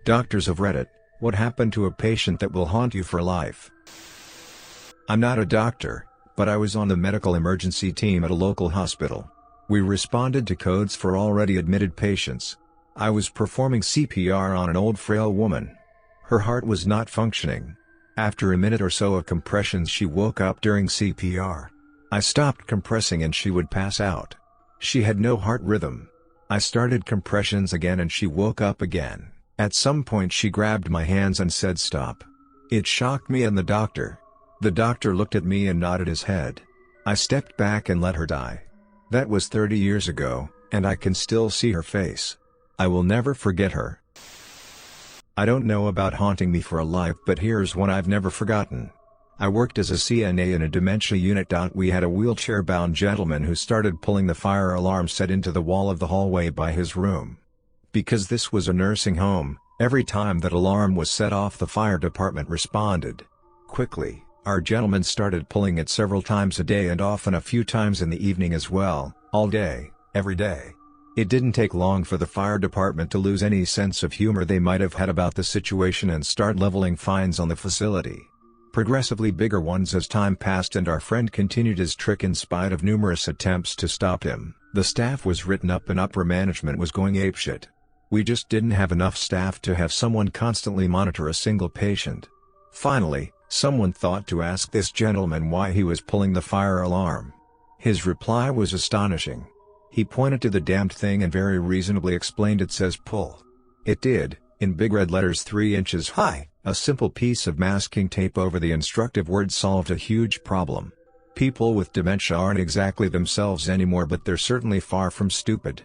Doctors of Reddit, what happened to a patient that will haunt you for life? I'm not a doctor, but I was on the medical emergency team at a local hospital. We responded to codes for already admitted patients. I was performing CPR on an old frail woman. Her heart was not functioning. After a minute or so of compressions, she woke up during CPR. I stopped compressing and she would pass out. She had no heart rhythm. I started compressions again and she woke up again. At some point she grabbed my hands and said stop. It shocked me and the doctor. The doctor looked at me and nodded his head. I stepped back and let her die. That was 30 years ago, and I can still see her face. I will never forget her. I don't know about haunting me for a life, but here's one I've never forgotten. I worked as a CNA in a dementia unit. We had a wheelchair-bound gentleman who started pulling the fire alarm set into the wall of the hallway by his room. Because this was a nursing home, every time that alarm was set off, the fire department responded. Quickly, our gentleman started pulling it several times a day and often a few times in the evening as well, all day, every day. It didn't take long for the fire department to lose any sense of humor they might have had about the situation and start leveling fines on the facility. Progressively bigger ones as time passed, and our friend continued his trick in spite of numerous attempts to stop him. The staff was written up and upper management was going apeshit. We just didn't have enough staff to have someone constantly monitor a single patient. Finally, someone thought to ask this gentleman why he was pulling the fire alarm. His reply was astonishing. He pointed to the damned thing and very reasonably explained, it says pull. It did, in big red letters 3 inches high. A simple piece of masking tape over the instructive words solved a huge problem. People with dementia aren't exactly themselves anymore, but they're certainly far from stupid.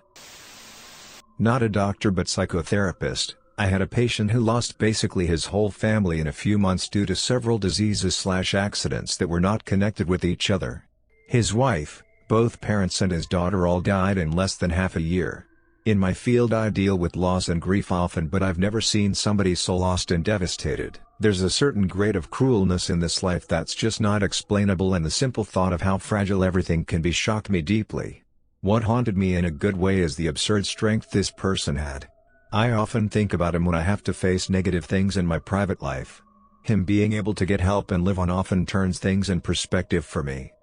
Not a doctor but psychotherapist, I had a patient who lost basically his whole family in a few months due to several diseases/accidents that were not connected with each other. His wife, both parents and his daughter all died in less than half a year. In my field I deal with loss and grief often, but I've never seen somebody so lost and devastated. There's a certain grade of cruelness in this life that's just not explainable, and the simple thought of how fragile everything can be shocked me deeply. What haunted me in a good way is the absurd strength this person had. I often think about him when I have to face negative things in my private life. Him being able to get help and live on often turns things in perspective for me.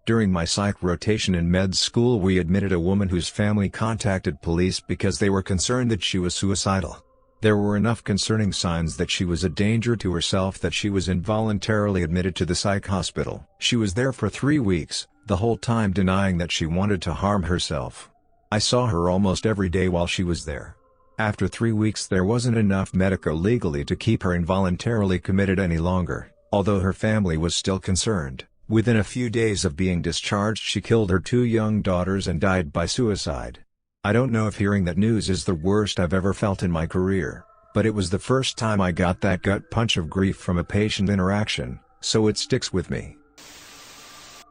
During my psych rotation in med school, we admitted a woman whose family contacted police because they were concerned that she was suicidal. There were enough concerning signs that she was a danger to herself that she was involuntarily admitted to the psych hospital. She was there for 3 weeks, the whole time denying that she wanted to harm herself. I saw her almost every day while she was there. After 3 weeks there wasn't enough medico-legally to keep her involuntarily committed any longer, although her family was still concerned. Within a few days of being discharged, she killed her 2 young daughters and died by suicide. I don't know if hearing that news is the worst I've ever felt in my career, but it was the first time I got that gut punch of grief from a patient interaction, so it sticks with me.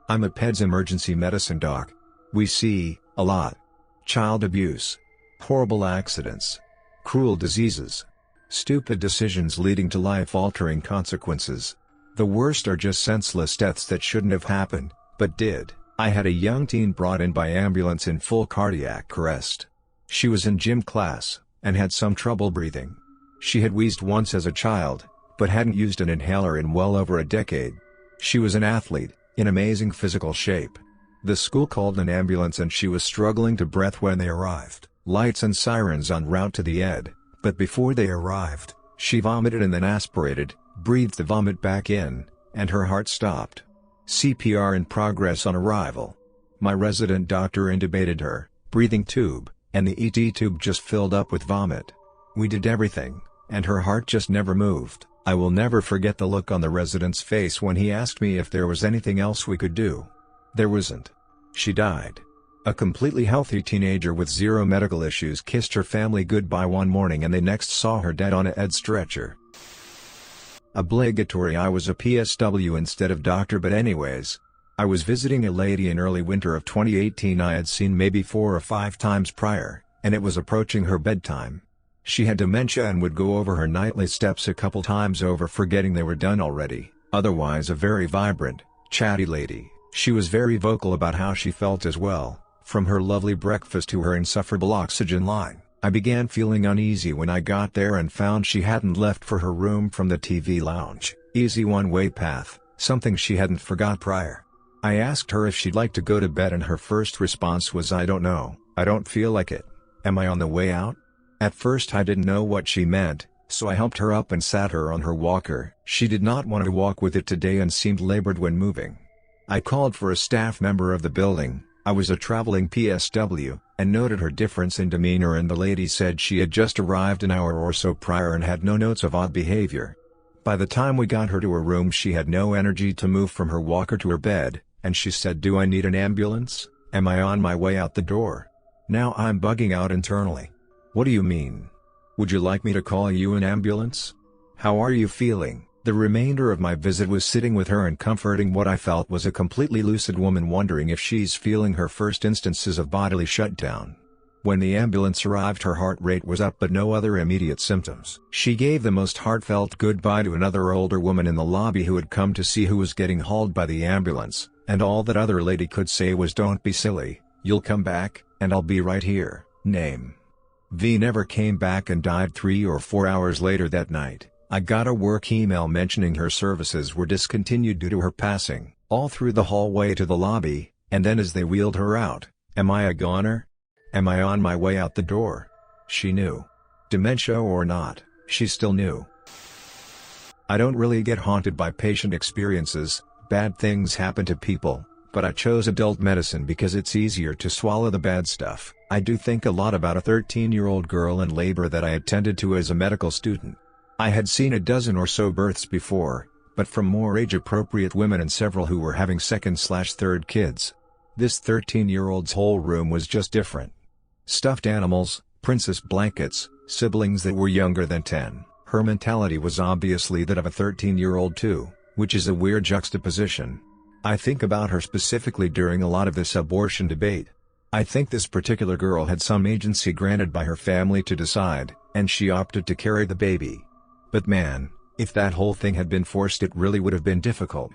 I'm a PEDS emergency medicine doc. We see a lot. Child abuse, horrible accidents, cruel diseases, stupid decisions leading to life-altering consequences. The worst are just senseless deaths that shouldn't have happened, but did. I had a young teen brought in by ambulance in full cardiac arrest. She was in gym class, and had some trouble breathing. She had wheezed once as a child, but hadn't used an inhaler in well over a decade. She was an athlete, in amazing physical shape. The school called an ambulance and she was struggling to breath when they arrived. Lights and sirens en route to the ED, but before they arrived, she vomited and then aspirated, breathed the vomit back in, and her heart stopped. CPR in progress on arrival. My resident doctor intubated her, breathing tube, and the ET tube just filled up with vomit. We did everything, and her heart just never moved. I will never forget the look on the resident's face when he asked me if there was anything else we could do. There wasn't. She died. A completely healthy teenager with zero medical issues kissed her family goodbye one morning and they next saw her dead on a ED stretcher. Obligatory. I was a PSW instead of doctor, but anyways. I was visiting a lady in early winter of 2018 I had seen maybe 4 or 5 times prior, and it was approaching her bedtime. She had dementia and would go over her nightly steps a couple times over, forgetting they were done already. Otherwise a very vibrant, chatty lady. She was very vocal about how she felt as well, from her lovely breakfast to her insufferable oxygen line. I began feeling uneasy when I got there and found she hadn't left for her room from the TV lounge. Easy one-way path, something she hadn't forgot prior. I asked her if she'd like to go to bed and her first response was, "I don't know, I don't feel like it. Am I on the way out?" At first I didn't know what she meant, so I helped her up and sat her on her walker. She did not want to walk with it today and seemed labored when moving. I called for a staff member of the building. I was a traveling PSW, and noted her difference in demeanor, and the lady said she had just arrived an hour or so prior and had no notes of odd behavior. By the time we got her to her room she had no energy to move from her walker to her bed, and she said, "Do I need an ambulance? Am I on my way out the door?" Now I'm bugging out internally. What do you mean? Would you like me to call you an ambulance? How are you feeling? The remainder of my visit was sitting with her and comforting what I felt was a completely lucid woman wondering if she's feeling her first instances of bodily shutdown. When the ambulance arrived her heart rate was up but no other immediate symptoms. She gave the most heartfelt goodbye to another older woman in the lobby who had come to see who was getting hauled by the ambulance, and all that other lady could say was, "Don't be silly, you'll come back, and I'll be right here." Name. V never came back and died 3 or 4 hours later that night. I got a work email mentioning her services were discontinued due to her passing. All through the hallway to the lobby, and then as they wheeled her out, "Am I a goner? Am I on my way out the door?" She knew. Dementia or not, she still knew. I don't really get haunted by patient experiences. Bad things happen to people, but I chose adult medicine because it's easier to swallow the bad stuff. I do think a lot about a 13-year-old girl in labor that I attended to as a medical student. I had seen a dozen or so births before, but from more age-appropriate women and several who were having second/third kids. This 13-year-old's whole room was just different. Stuffed animals, princess blankets, siblings that were younger than 10. Her mentality was obviously that of a 13-year-old too, which is a weird juxtaposition. I think about her specifically during a lot of this abortion debate. I think this particular girl had some agency granted by her family to decide, and she opted to carry the baby. But man, if that whole thing had been forced it really would have been difficult.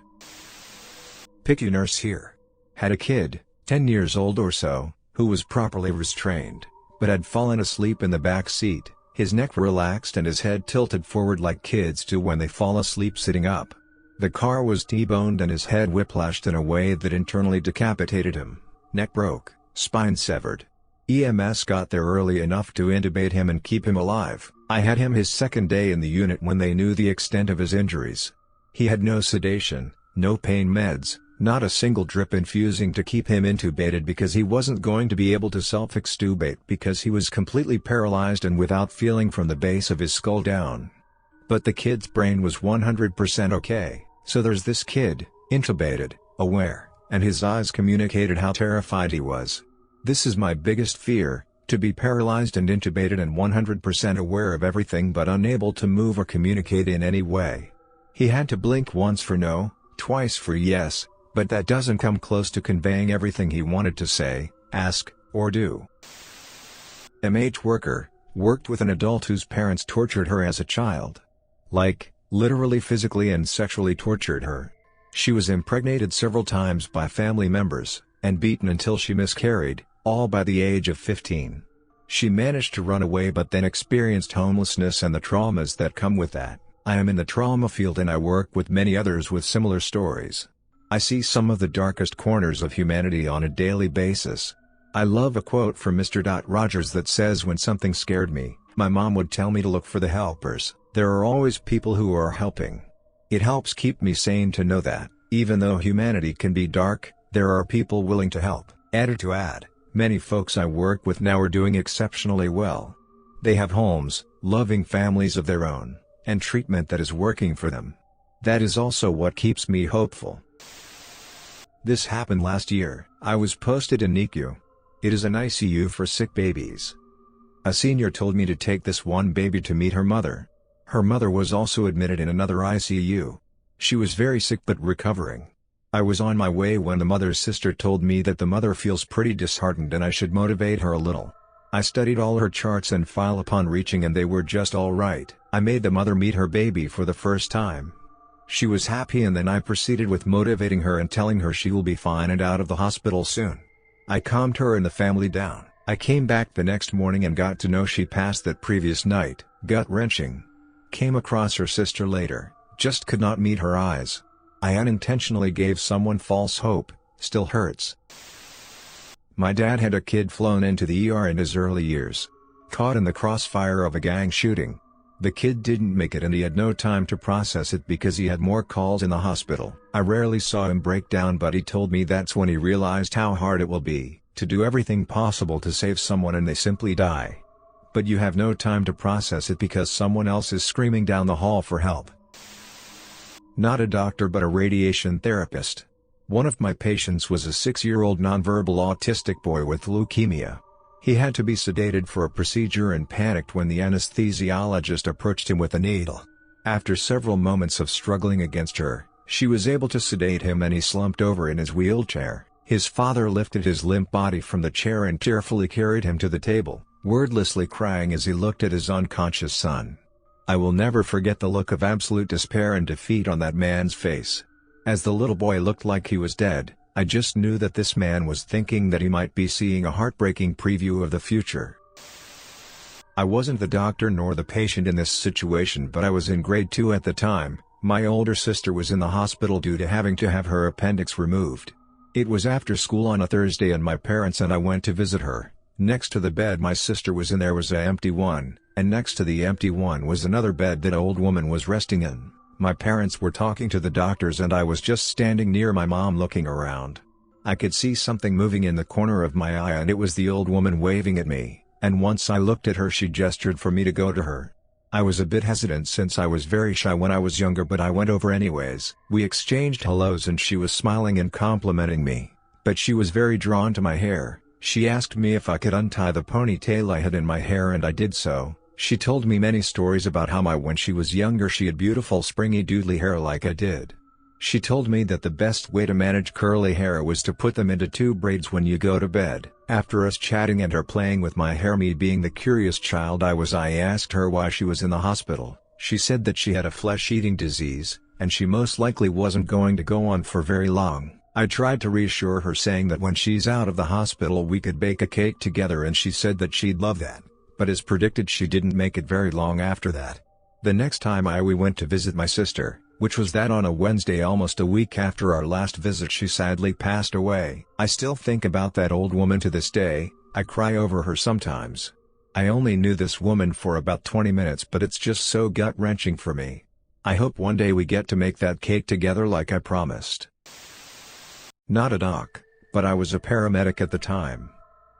PICU nurse here. Had a kid, 10 years old or so, who was properly restrained, but had fallen asleep in the back seat, his neck relaxed and his head tilted forward like kids do when they fall asleep sitting up. The car was T-boned and his head whiplashed in a way that internally decapitated him. Neck broke, spine severed. EMS got there early enough to intubate him and keep him alive. I had him his second day in the unit when they knew the extent of his injuries. He had no sedation, no pain meds, not a single drip infusing to keep him intubated because he wasn't going to be able to self-extubate because he was completely paralyzed and without feeling from the base of his skull down. But the kid's brain was 100% okay, so there's this kid, intubated, aware, and his eyes communicated how terrified he was. This is my biggest fear, to be paralyzed and intubated and 100% aware of everything but unable to move or communicate in any way. He had to blink once for no, twice for yes, but that doesn't come close to conveying everything he wanted to say, ask, or do. MH worker, worked with an adult whose parents tortured her as a child. Like, literally physically and sexually tortured her. She was impregnated several times by family members, and beaten until she miscarried, all by the age of 15. She managed to run away but then experienced homelessness and the traumas that come with that. I am in the trauma field and I work with many others with similar stories. I see some of the darkest corners of humanity on a daily basis. I love a quote from Mr. Rogers that says, "When something scared me, my mom would tell me to look for the helpers. There are always people who are helping." It helps keep me sane to know that, even though humanity can be dark, there are people willing to help. Added to add, many folks I work with now are doing exceptionally well. They have homes, loving families of their own, and treatment that is working for them. That is also what keeps me hopeful. This happened last year. I was posted in NICU. It is an ICU for sick babies. A senior told me to take this one baby to meet her mother. Her mother was also admitted in another ICU. She was very sick but recovering. I was on my way when the mother's sister told me that the mother feels pretty disheartened and I should motivate her a little. I studied all her charts and file upon reaching and they were just all right. I made the mother meet her baby for the first time. She was happy and then I proceeded with motivating her and telling her she will be fine and out of the hospital soon. I calmed her and the family down. I came back the next morning and got to know she passed that previous night. Gut-wrenching. Came across her sister later, just could not meet her eyes. I unintentionally gave someone false hope, still hurts. My dad had a kid flown into the ER in his early years. Caught in the crossfire of a gang shooting. The kid didn't make it and he had no time to process it because he had more calls in the hospital. I rarely saw him break down, but he told me that's when he realized how hard it will be to do everything possible to save someone and they simply die. But you have no time to process it because someone else is screaming down the hall for help. Not a doctor but a radiation therapist. One of my patients was a 6-year-old nonverbal autistic boy with leukemia. He had to be sedated for a procedure and panicked when the anesthesiologist approached him with a needle. After several moments of struggling against her, she was able to sedate him and he slumped over in his wheelchair. His father lifted his limp body from the chair and tearfully carried him to the table, wordlessly crying as he looked at his unconscious son. I will never forget the look of absolute despair and defeat on that man's face. As the little boy looked like he was dead, I just knew that this man was thinking that he might be seeing a heartbreaking preview of the future. I wasn't the doctor nor the patient in this situation, but I was in grade 2 at the time. My older sister was in the hospital due to having to have her appendix removed. It was after school on a Thursday and my parents and I went to visit her. Next to the bed my sister was in there was an empty one, and next to the empty one was another bed that an old woman was resting in. My parents were talking to the doctors and I was just standing near my mom looking around. I could see something moving in the corner of my eye and it was the old woman waving at me, and once I looked at her she gestured for me to go to her. I was a bit hesitant since I was very shy when I was younger, but I went over anyways. We exchanged hellos and she was smiling and complimenting me, but she was very drawn to my hair. She asked me if I could untie the ponytail I had in my hair and I did so. She told me many stories about how when she was younger she had beautiful springy doodly hair like I did. She told me that the best way to manage curly hair was to put them into 2 braids when you go to bed. After us chatting and her playing with my hair, me being the curious child I asked her why she was in the hospital. She said that she had a flesh-eating disease, and she most likely wasn't going to go on for very long. I tried to reassure her saying that when she's out of the hospital we could bake a cake together, and she said that she'd love that. But as predicted she didn't make it very long after that. The next time we went to visit my sister, which was that on a Wednesday almost a week after our last visit, she sadly passed away. I still think about that old woman to this day. I cry over her sometimes. I only knew this woman for about 20 minutes, but it's just so gut-wrenching for me. I hope one day we get to make that cake together like I promised. Not a doc, but I was a paramedic at the time.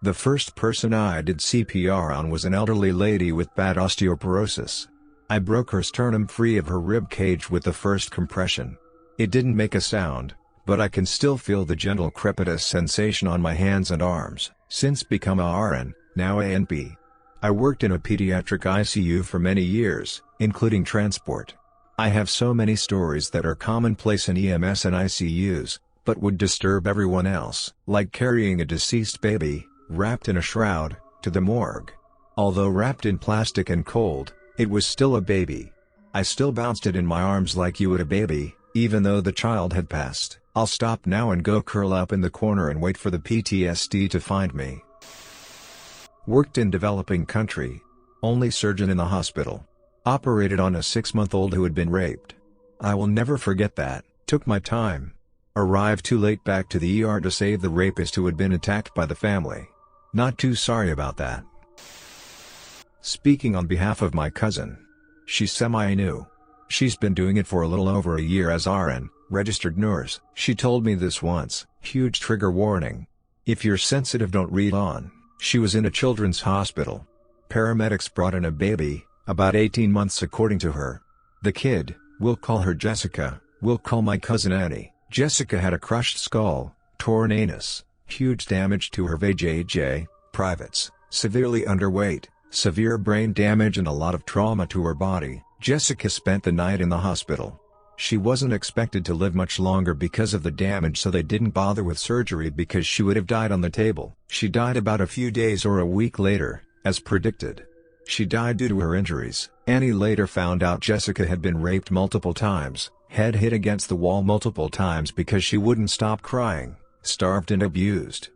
The first person I did CPR on was an elderly lady with bad osteoporosis. I broke her sternum free of her rib cage with the first compression. It didn't make a sound, but I can still feel the gentle crepitus sensation on my hands and arms. Since become a RN, now ANP. I worked in a pediatric ICU for many years, including transport. I have so many stories that are commonplace in EMS and ICUs, but would disturb everyone else, like carrying a deceased baby, wrapped in a shroud, to the morgue. Although wrapped in plastic and cold, it was still a baby. I still bounced it in my arms like you would a baby, even though the child had passed. I'll stop now and go curl up in the corner and wait for the PTSD to find me. Worked in developing country. Only surgeon in the hospital. Operated on a 6-month-old who had been raped. I will never forget that. Took my time. Arrived too late back to the ER to save the rapist who had been attacked by the family. Not too sorry about that. Speaking on behalf of my cousin. She's semi-new. She's been doing it for a little over a year as RN, registered nurse. She told me this once. Huge trigger warning. If you're sensitive, don't read on. She was in a children's hospital. Paramedics brought in a baby, about 18 months according to her. The kid, we'll call her Jessica, we'll call my cousin Annie. Jessica had a crushed skull, torn anus, huge damage to her vajayjay, privates, severely underweight, severe brain damage and a lot of trauma to her body. Jessica spent the night in the hospital. She wasn't expected to live much longer because of the damage, so they didn't bother with surgery because she would have died on the table. She died about a few days or a week later, as predicted. She died due to her injuries. Annie later found out Jessica had been raped multiple times, head hit against the wall multiple times because she wouldn't stop crying, starved and abused.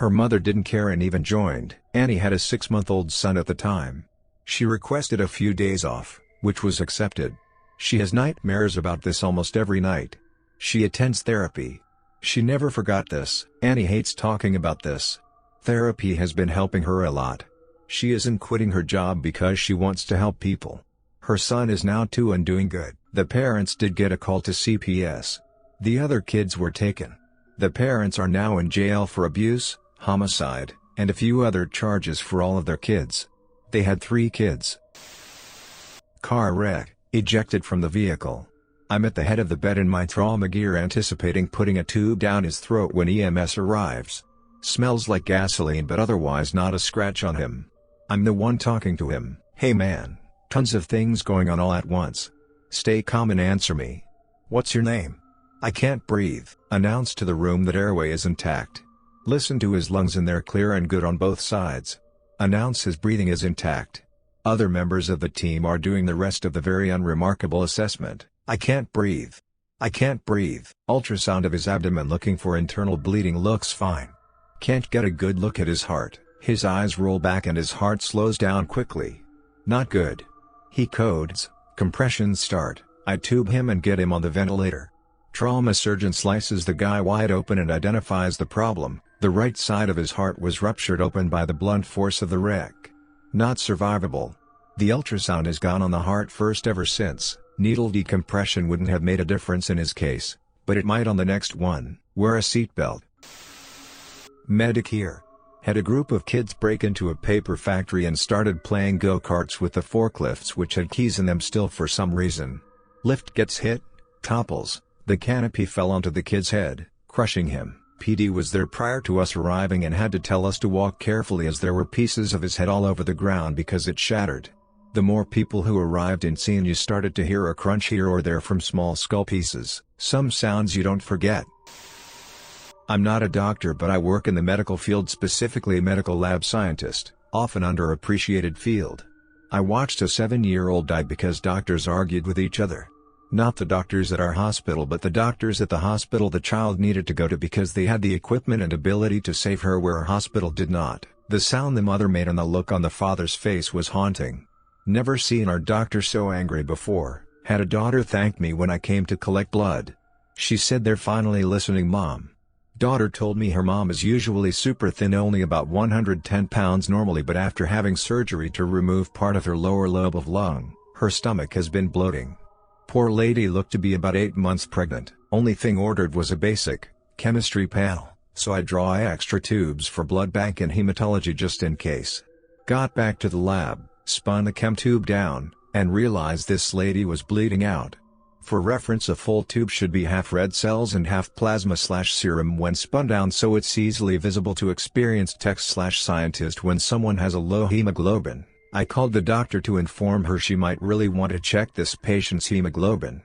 Her mother didn't care and even joined. Annie had a 6-month-old son at the time. She requested a few days off, which was accepted. She has nightmares about this almost every night. She attends therapy. She never forgot this. Annie hates talking about this. Therapy has been helping her a lot. She isn't quitting her job because she wants to help people. Her son is now 2 and doing good. The parents did get a call to CPS. The other kids were taken. The parents are now in jail for abuse, homicide, and a few other charges for all of their kids. They had 3 kids. Car wreck, ejected from the vehicle. I'm at the head of the bed in my trauma gear anticipating putting a tube down his throat when EMS arrives. Smells like gasoline but otherwise not a scratch on him. I'm the one talking to him. Hey man, tons of things going on all at once. Stay calm and answer me. What's your name? I can't breathe. Announce to the room that airway is intact. Listen to his lungs and they're clear and good on both sides. Announce his breathing is intact. Other members of the team are doing the rest of the very unremarkable assessment. I can't breathe. I can't breathe. Ultrasound of his abdomen looking for internal bleeding looks fine. Can't get a good look at his heart. His eyes roll back and his heart slows down quickly. Not good. He codes. Compressions start. I tube him and get him on the ventilator. Trauma surgeon slices the guy wide open and identifies the problem. The right side of his heart was ruptured open by the blunt force of the wreck. Not survivable. The ultrasound has gone on the heart first ever since. Needle decompression wouldn't have made a difference in his case, but it might on the next one. Wear a seatbelt. Medic here. Had a group of kids break into a paper factory and started playing go-karts with the forklifts which had keys in them still for some reason. Lift gets hit, topples, the canopy fell onto the kid's head, crushing him. PD was there prior to us arriving and had to tell us to walk carefully as there were pieces of his head all over the ground because it shattered. The more people who arrived in scene you started to hear a crunch here or there from small skull pieces, some sounds you don't forget. I'm not a doctor but I work in the medical field, specifically a medical lab scientist, often underappreciated field. I watched a 7-year-old die because doctors argued with each other. Not the doctors at our hospital but the doctors at the hospital the child needed to go to because they had the equipment and ability to save her where our hospital did not. The sound the mother made and the look on the father's face was haunting. Never seen our doctor so angry before. Had a daughter thank me when I came to collect blood. She said they're finally listening, Mom. Daughter told me her mom is usually super thin, only about 110 pounds normally, but after having surgery to remove part of her lower lobe of lung, her stomach has been bloating. Poor lady looked to be about 8 months pregnant. Only thing ordered was a basic chemistry panel, so I draw extra tubes for blood bank and hematology just in case. Got back to the lab, spun the chem tube down, and realized this lady was bleeding out. For reference, a full tube should be half red cells and half plasma/serum when spun down, so it's easily visible to experienced tech/scientist when someone has a low hemoglobin. I called the doctor to inform her she might really want to check this patient's hemoglobin.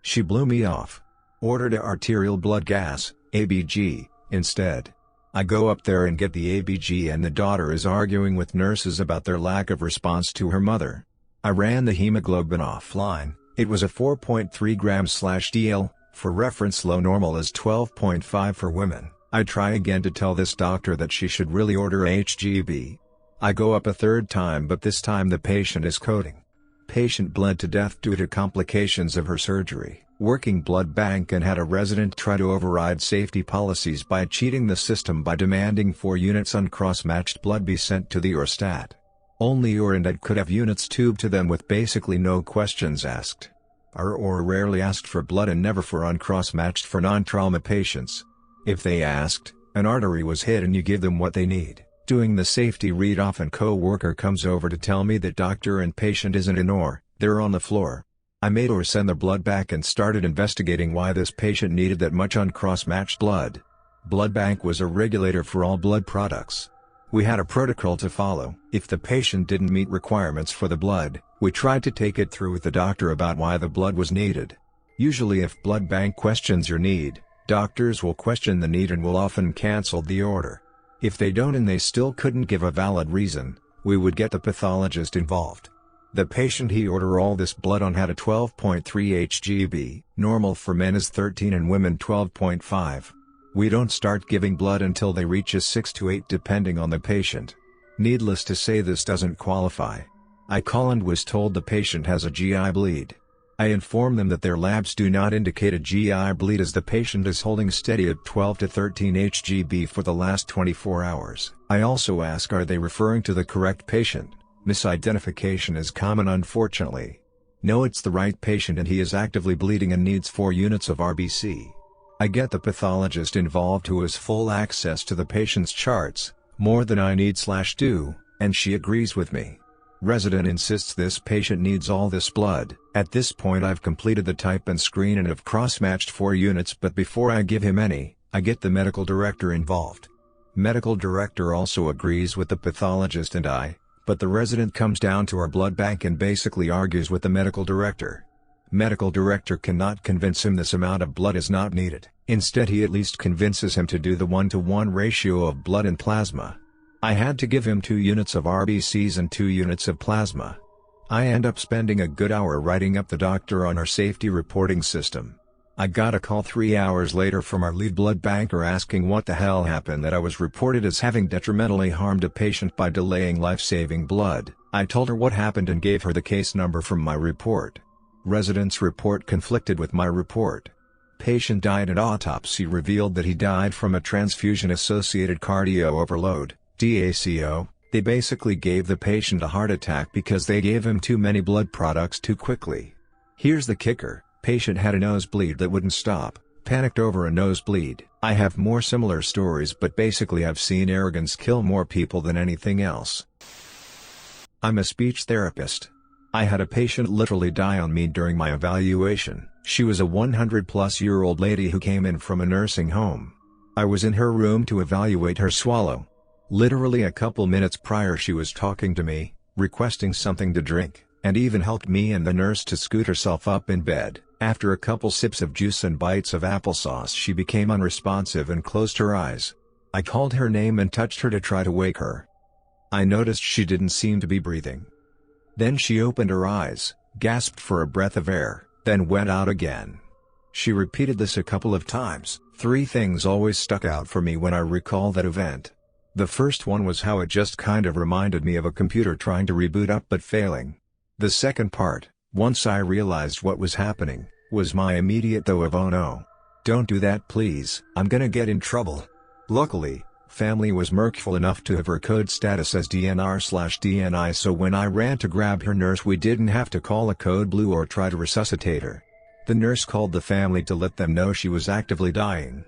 She blew me off. Ordered a arterial blood gas, ABG, instead. I go up there and get the ABG and the daughter is arguing with nurses about their lack of response to her mother. I ran the hemoglobin offline. It was a 4.3 grams/dl, for reference low normal is 12.5 for women. I try again to tell this doctor that she should really order HGB. I go up a third time but this time the patient is coding. Patient bled to death due to complications of her surgery. Working blood bank and had a resident try to override safety policies by cheating the system by demanding 4 units uncross-matched blood be sent to the Eurostat. Only Urindad could have units tubed to them with basically no questions asked. Or rarely asked for blood and never for uncross-matched for non-trauma patients. If they asked, an artery was hit and you give them what they need. Doing the safety read-off and co-worker comes over to tell me that doctor and patient isn't in OR, they're on the floor. I made OR send the blood back and started investigating why this patient needed that much uncross-matched blood. Blood bank was a regulator for all blood products. We had a protocol to follow. If the patient didn't meet requirements for the blood, we tried to take it through with the doctor about why the blood was needed. Usually if blood bank questions your need, doctors will question the need and will often cancel the order. If they don't and they still couldn't give a valid reason, we would get the pathologist involved. The patient he ordered all this blood on had a 12.3 HGB, normal for men is 13 and women 12.5. We don't start giving blood until they reach a 6 to 8 depending on the patient. Needless to say, this doesn't qualify. I call and was told the patient has a GI bleed. I inform them that their labs do not indicate a GI bleed as the patient is holding steady at 12 to 13 Hg for the last 24 hours. I also ask, are they referring to the correct patient? Misidentification is common, unfortunately. No, it's the right patient and he is actively bleeding and needs 4 units of RBC. I get the pathologist involved who has full access to the patient's charts, more than I need/do, and she agrees with me. Resident insists this patient needs all this blood. At this point I've completed the type and screen and have cross-matched 4 units, but before I give him any, I get the medical director involved. Medical director also agrees with the pathologist and I, but the resident comes down to our blood bank and basically argues with the medical director. Medical director cannot convince him this amount of blood is not needed. Instead he at least convinces him to do the 1-to-1 ratio of blood and plasma. I had to give him 2 units of RBCs and 2 units of plasma. I end up spending a good hour writing up the doctor on our safety reporting system. I got a call 3 hours later from our lead blood banker asking what the hell happened, that I was reported as having detrimentally harmed a patient by delaying life-saving blood. I told her what happened and gave her the case number from my report. Resident's report conflicted with my report. Patient died and autopsy revealed that he died from a transfusion-associated cardio overload, DACO. They basically gave the patient a heart attack because they gave him too many blood products too quickly. Here's the kicker. Patient had a nosebleed that wouldn't stop, panicked over a nosebleed. I have more similar stories, but basically I've seen arrogance kill more people than anything else. I'm a speech therapist. I had a patient literally die on me during my evaluation. She was a 100-plus-year-old lady who came in from a nursing home. I was in her room to evaluate her swallow. Literally a couple minutes prior she was talking to me, requesting something to drink, and even helped me and the nurse to scoot herself up in bed. After a couple sips of juice and bites of applesauce she became unresponsive and closed her eyes. I called her name and touched her to try to wake her. I noticed she didn't seem to be breathing. Then she opened her eyes, gasped for a breath of air, then went out again. She repeated this a couple of times. 3 things always stuck out for me when I recall that event. The first one was how it just kind of reminded me of a computer trying to reboot up but failing. The second part, once I realized what was happening, was my immediate though of "oh no. Don't do that please, I'm gonna get in trouble." Luckily, family was merciful enough to have her code status as DNR/DNI, so when I ran to grab her nurse we didn't have to call a code blue or try to resuscitate her. The nurse called the family to let them know she was actively dying.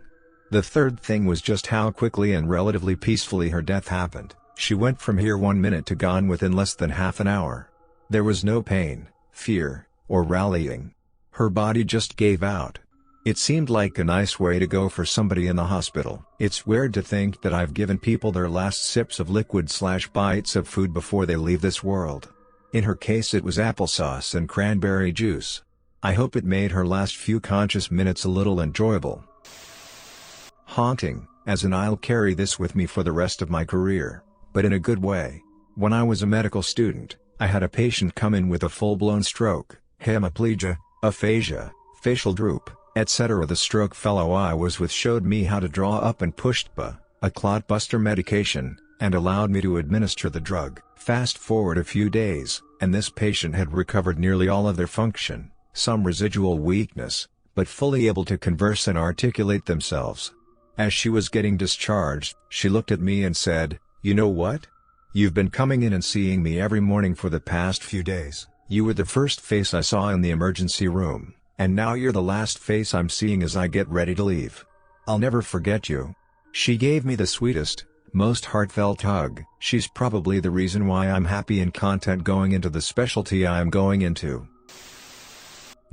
The third thing was just how quickly and relatively peacefully her death happened. She went from here 1 minute to gone within less than half an hour. There was no pain, fear, or rallying. Her body just gave out. It seemed like a nice way to go for somebody in the hospital. It's weird to think that I've given people their last sips of liquid/bites of food before they leave this world. In her case it was applesauce and cranberry juice. I hope it made her last few conscious minutes a little enjoyable. Haunting, as in I'll carry this with me for the rest of my career, but in a good way. When I was a medical student, I had a patient come in with a full-blown stroke, hemiplegia, aphasia, facial droop, etc. The stroke fellow I was with showed me how to draw up and pushed BA, a clot buster medication, and allowed me to administer the drug. Fast forward a few days, and this patient had recovered nearly all of their function, some residual weakness, but fully able to converse and articulate themselves. As she was getting discharged, she looked at me and said, "You know what? You've been coming in and seeing me every morning for the past few days. You were the first face I saw in the emergency room, and now you're the last face I'm seeing as I get ready to leave. I'll never forget you." She gave me the sweetest, most heartfelt hug. She's probably the reason why I'm happy and content going into the specialty I am going into.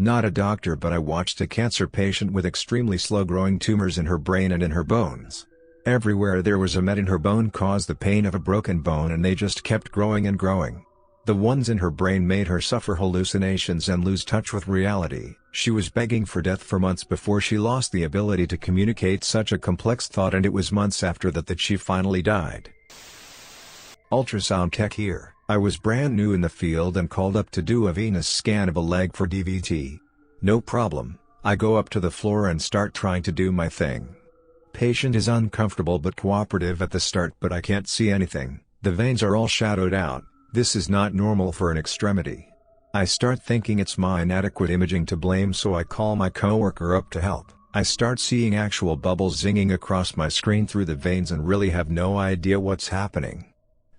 Not a doctor, but I watched a cancer patient with extremely slow-growing tumors in her brain and in her bones. Everywhere there was a met in her bone caused the pain of a broken bone, and they just kept growing and growing. The ones in her brain made her suffer hallucinations and lose touch with reality. She was begging for death for months before she lost the ability to communicate such a complex thought, and it was months after that she finally died. Ultrasound tech here. I was brand new in the field and called up to do a venous scan of a leg for DVT. No problem, I go up to the floor and start trying to do my thing. Patient is uncomfortable but cooperative at the start, but I can't see anything. The veins are all shadowed out. This is not normal for an extremity. I start thinking it's my inadequate imaging to blame, so I call my coworker up to help. I start seeing actual bubbles zinging across my screen through the veins and really have no idea what's happening.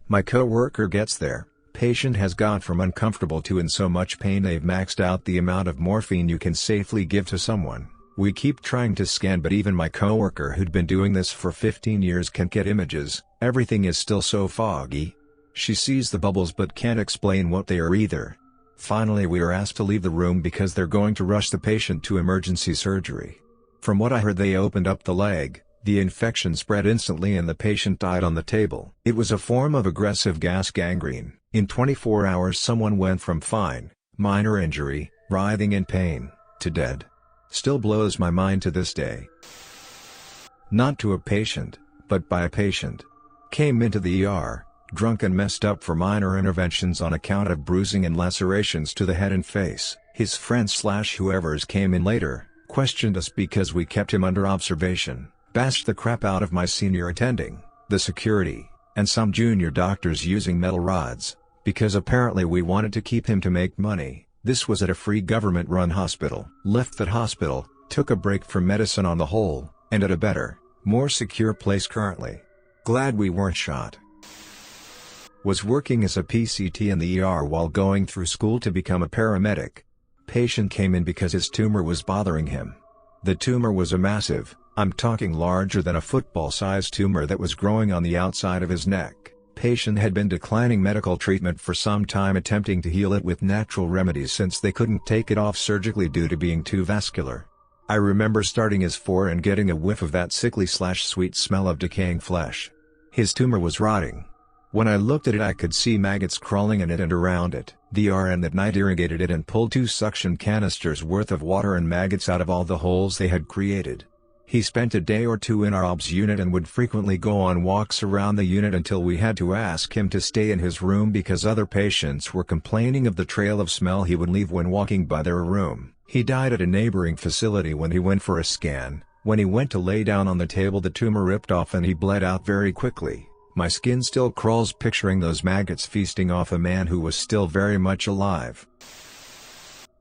My coworker gets there. Patient has gone from uncomfortable to in so much pain they've maxed out the amount of morphine you can safely give to someone. We keep trying to scan, but even my coworker who'd been doing this for 15 years can't get images. Everything is still so foggy. She sees the bubbles but can't explain what they are either. Finally, we are asked to leave the room because they're going to rush the patient to emergency surgery. From what I heard, they opened up the leg, the infection spread instantly and the patient died on the table. It was a form of aggressive gas gangrene. In 24 hours someone went from fine, minor injury, writhing in pain, to dead. Still blows my mind to this day. Not to a patient, but by a patient. Came into the ER, drunk and messed up for minor interventions on account of bruising and lacerations to the head and face. His friends/whoever's came in later, questioned us because we kept him under observation, bashed the crap out of my senior attending, the security, and some junior doctors using metal rods, because apparently we wanted to keep him to make money. This was at a free government-run hospital. Left that hospital, took a break from medicine on the whole, and at a better, more secure place currently. Glad we weren't shot. Was working as a PCT in the ER while going through school to become a paramedic. Patient came in because his tumor was bothering him. The tumor was a massive, I'm talking larger than a football-sized tumor that was growing on the outside of his neck. Patient had been declining medical treatment for some time, attempting to heal it with natural remedies since they couldn't take it off surgically due to being too vascular. I remember starting his 4 and getting a whiff of that sickly/sweet smell of decaying flesh. His tumor was rotting. When I looked at it, I could see maggots crawling in it and around it. The RN that night irrigated it and pulled 2 suction canisters worth of water and maggots out of all the holes they had created. He spent a day or 2 in our OBS unit and would frequently go on walks around the unit until we had to ask him to stay in his room because other patients were complaining of the trail of smell he would leave when walking by their room. He died at a neighboring facility when he went for a scan. When he went to lay down on the table, the tumor ripped off and he bled out very quickly. My skin still crawls picturing those maggots feasting off a man who was still very much alive.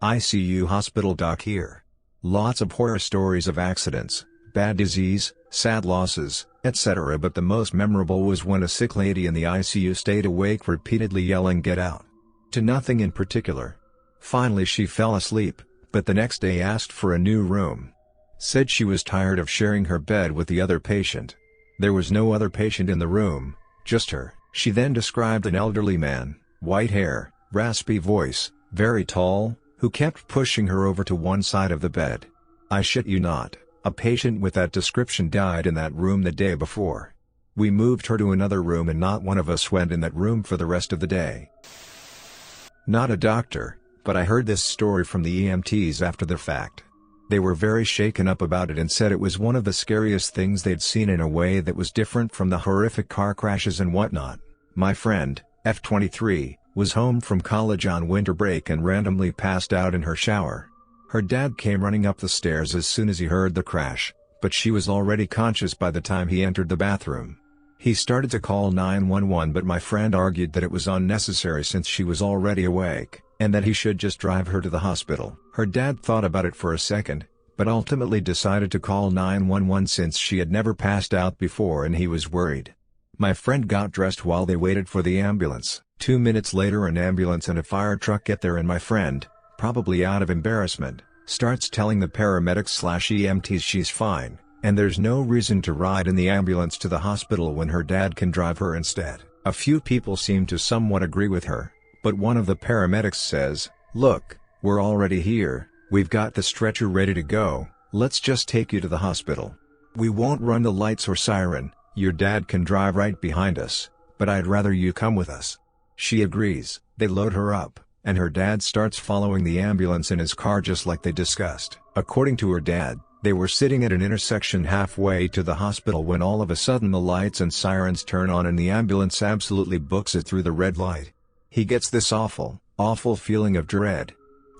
ICU hospital doc here. Lots of horror stories of accidents, bad disease, sad losses, etc., but the most memorable was when a sick lady in the ICU stayed awake repeatedly yelling "get out!" to nothing in particular. Finally she fell asleep, but the next day asked for a new room. Said she was tired of sharing her bed with the other patient. There was no other patient in the room, just her. She then described an elderly man, white hair, raspy voice, very tall, who kept pushing her over to one side of the bed. I shit you not, a patient with that description died in that room the day before. We moved her to another room and not one of us went in that room for the rest of the day. Not a doctor, but I heard this story from the EMTs after the fact. They were very shaken up about it and said it was one of the scariest things they'd seen in a way that was different from the horrific car crashes and whatnot. My friend, F23, was home from college on winter break and randomly passed out in her shower. Her dad came running up the stairs as soon as he heard the crash, but she was already conscious by the time he entered the bathroom. He started to call 911, but my friend argued that it was unnecessary since she was already awake, and that he should just drive her to the hospital. Her dad thought about it for a second, but ultimately decided to call 911 since she had never passed out before and he was worried. My friend got dressed while they waited for the ambulance. 2 minutes later an ambulance and a fire truck get there and my friend, probably out of embarrassment, starts telling the paramedics/EMTs she's fine, and there's no reason to ride in the ambulance to the hospital when her dad can drive her instead. A few people seem to somewhat agree with her, but one of the paramedics says, "Look, we're already here, we've got the stretcher ready to go, let's just take you to the hospital. We won't run the lights or siren, your dad can drive right behind us, but I'd rather you come with us." She agrees. They load her up, and her dad starts following the ambulance in his car just like they discussed. According to her dad, they were sitting at an intersection halfway to the hospital when all of a sudden the lights and sirens turn on and the ambulance absolutely books it through the red light. He gets this awful feeling of dread.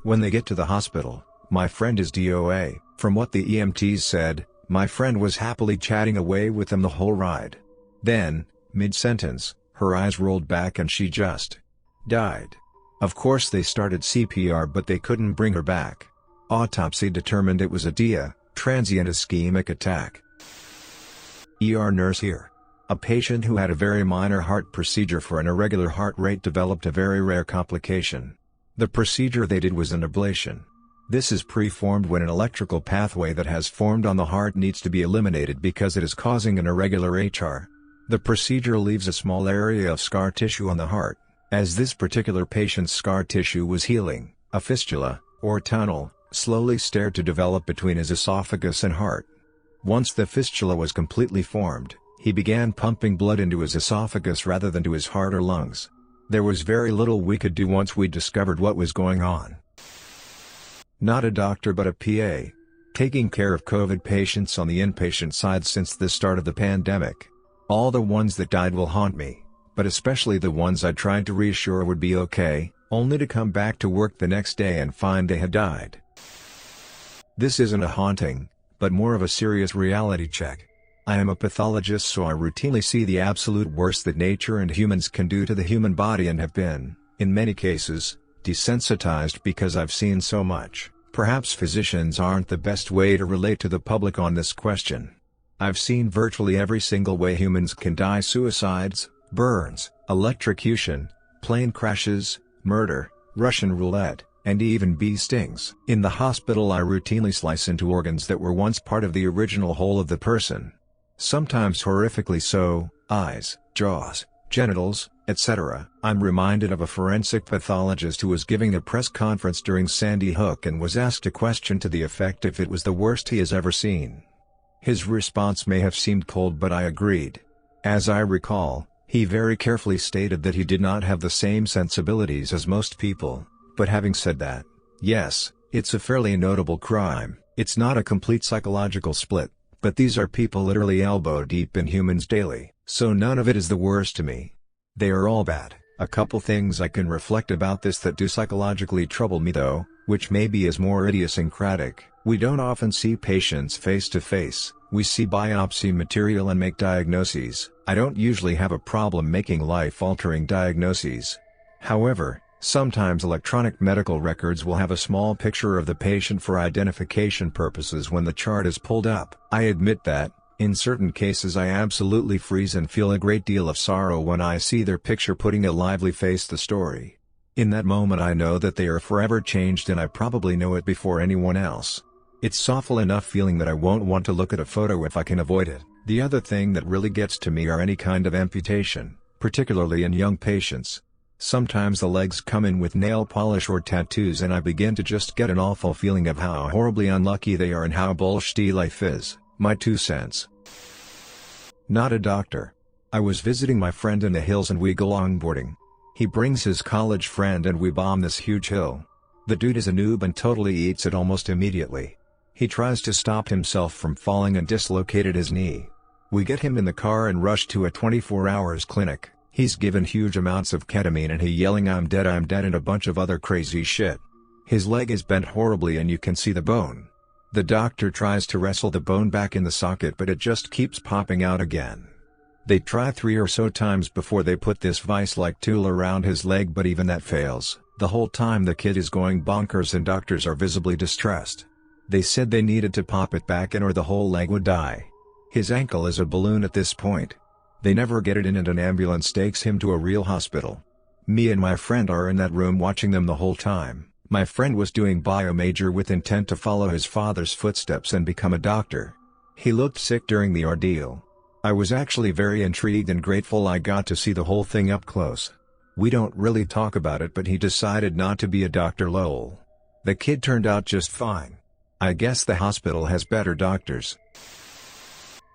When they get to the hospital, my friend is DOA. From what the EMTs said, My friend was happily chatting away with them the whole ride. Then, mid-sentence, her eyes rolled back and she just died. Of course they started CPR but they couldn't bring her back. Autopsy determined it was a TIA, transient ischemic attack. ER nurse here. A patient who had a very minor heart procedure for an irregular heart rate developed a very rare complication. The procedure they did was an ablation. This is preformed when an electrical pathway that has formed on the heart needs to be eliminated because it is causing an irregular HR. The procedure leaves a small area of scar tissue on the heart. As this particular patient's scar tissue was healing, a fistula, or tunnel, slowly started to develop between his esophagus and heart. Once the fistula was completely formed, he began pumping blood into his esophagus rather than to his heart or lungs. There was very little we could do once we discovered what was going on. Not a doctor but a PA. Taking care of COVID patients on the inpatient side since the start of the pandemic. All the ones that died will haunt me, but especially the ones I tried to reassure would be okay, only to come back to work the next day and find they had died. This isn't a haunting, but more of a serious reality check. I am a pathologist, so I routinely see the absolute worst that nature and humans can do to the human body and have been, in many cases, desensitized because I've seen so much. Perhaps physicians aren't the best way to relate to the public on this question. I've seen virtually every single way humans can die: suicides, burns, electrocution, plane crashes, murder, Russian roulette, and even bee stings. In the hospital I routinely slice into organs that were once part of the original whole of the person. Sometimes horrifically so: eyes, jaws, genitals, etc. I'm reminded of a forensic pathologist who was giving a press conference during Sandy Hook and was asked a question to the effect if it was the worst he has ever seen. His response may have seemed cold, but I agreed. As I recall, he very carefully stated that he did not have the same sensibilities as most people. But having said that, yes, it's a fairly notable crime. It's not a complete psychological split, but these are people literally elbow deep in humans daily, so none of it is the worst to me. They are all bad. A couple things I can reflect about this that do psychologically trouble me though, which maybe is more idiosyncratic. We don't often see patients face to face. We see biopsy material and make diagnoses. I don't usually have a problem making life-altering diagnoses. However, sometimes electronic medical records will have a small picture of the patient for identification purposes when the chart is pulled up. I admit that, in certain cases I absolutely freeze and feel a great deal of sorrow when I see their picture putting a lively face to the story. In that moment I know that they are forever changed, and I probably know it before anyone else. It's awful enough feeling that I won't want to look at a photo if I can avoid it. The other thing that really gets to me are any kind of amputation, particularly in young patients. Sometimes the legs come in with nail polish or tattoos and I begin to just get an awful feeling of how horribly unlucky they are and how bullshitty life is. My 2 cents. Not a doctor. I was visiting my friend in the hills and we go longboarding. He brings his college friend and we bomb this huge hill. The dude is a noob and totally eats it almost immediately. He tries to stop himself from falling and dislocated his knee. We get him in the car and rush to a 24 hours clinic. He's given huge amounts of ketamine and he yelling I'm dead and a bunch of other crazy shit. His leg is bent horribly and you can see the bone. The doctor tries to wrestle the bone back in the socket but it just keeps popping out again. They try 3 or so times before they put this vice-like tool around his leg, but even that fails. The whole time the kid is going bonkers and doctors are visibly distressed. They said they needed to pop it back in or the whole leg would die. His ankle is a balloon at this point. They never get it in and an ambulance takes him to a real hospital. Me and my friend are in that room watching them the whole time. My friend was doing bio major with intent to follow his father's footsteps and become a doctor. He looked sick during the ordeal. I was actually very intrigued and grateful I got to see the whole thing up close. We don't really talk about it, but he decided not to be a doctor, lol. The kid turned out just fine. I guess the hospital has better doctors.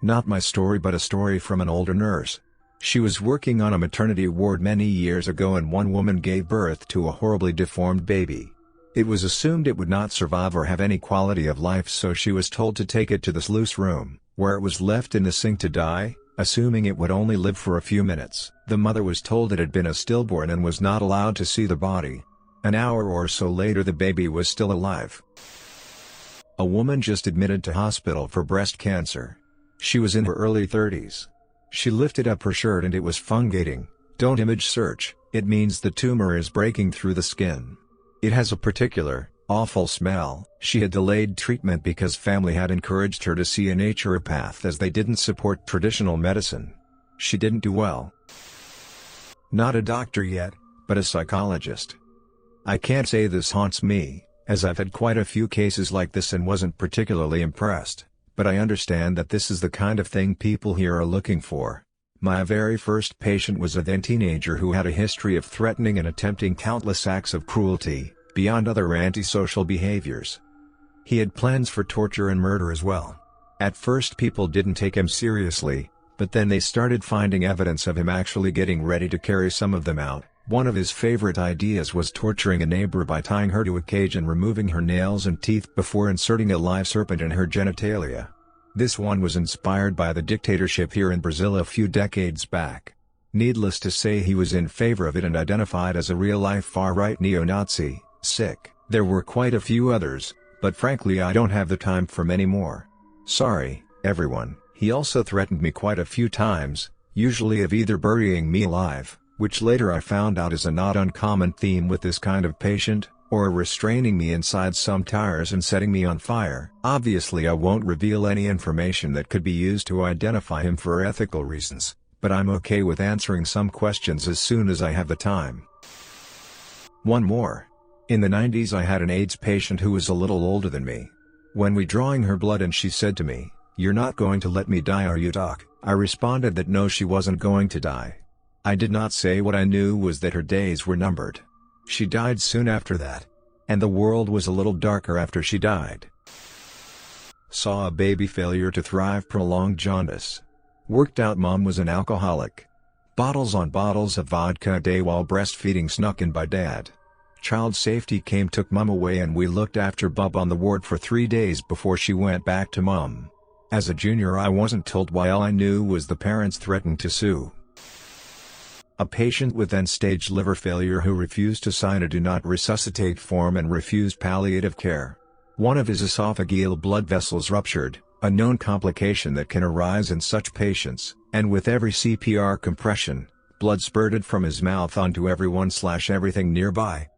Not my story, but a story from an older nurse. She was working on a maternity ward many years ago and one woman gave birth to a horribly deformed baby. It was assumed it would not survive or have any quality of life, so she was told to take it to the sluice room, where it was left in the sink to die, assuming it would only live for a few minutes. The mother was told it had been a stillborn and was not allowed to see the body. An hour or so later the baby was still alive. A woman just admitted to hospital for breast cancer. She was in her early 30s. She lifted up her shirt and it was fungating. Don't image search, it means the tumor is breaking through the skin. It has a particular, awful smell. She had delayed treatment because family had encouraged her to see a naturopath as they didn't support traditional medicine. She didn't do well. Not a doctor yet, but a psychologist. I can't say this haunts me, as I've had quite a few cases like this and wasn't particularly impressed, but I understand that this is the kind of thing people here are looking for. My very first patient was a then teenager who had a history of threatening and attempting countless acts of cruelty, beyond other antisocial behaviors. He had plans for torture and murder as well. At first people didn't take him seriously, but then they started finding evidence of him actually getting ready to carry some of them out. One of his favorite ideas was torturing a neighbor by tying her to a cage and removing her nails and teeth before inserting a live serpent in her genitalia. This one was inspired by the dictatorship here in Brazil a few decades back. Needless to say he was in favor of it and identified as a real-life far-right neo-Nazi. Sick. There were quite a few others, but frankly I don't have the time for many more. Sorry, everyone. He also threatened me quite a few times, usually of either burying me alive, which later I found out is a not uncommon theme with this kind of patient, or restraining me inside some tires and setting me on fire. Obviously I won't reveal any information that could be used to identify him for ethical reasons, but I'm okay with answering some questions as soon as I have the time. One more. In the 90s I had an AIDS patient who was a little older than me. When we drawing her blood and she said to me, "You're not going to let me die, are you, doc?" I responded that no, she wasn't going to die. I did not say what I knew was that her days were numbered. She died soon after that. And the world was a little darker after she died. Saw a baby failure to thrive, prolonged jaundice. Worked out mom was an alcoholic. Bottles on bottles of vodka a day while breastfeeding snuck in by dad. Child safety came, took mom away, and we looked after bub on the ward for 3 days before she went back to mom. As a junior I wasn't told why, all I knew was the parents threatened to sue. A patient with end-stage liver failure who refused to sign a do not resuscitate form and refused palliative care. One of his esophageal blood vessels ruptured, a known complication that can arise in such patients, and with every CPR compression, blood spurted from his mouth onto everyone/everything nearby.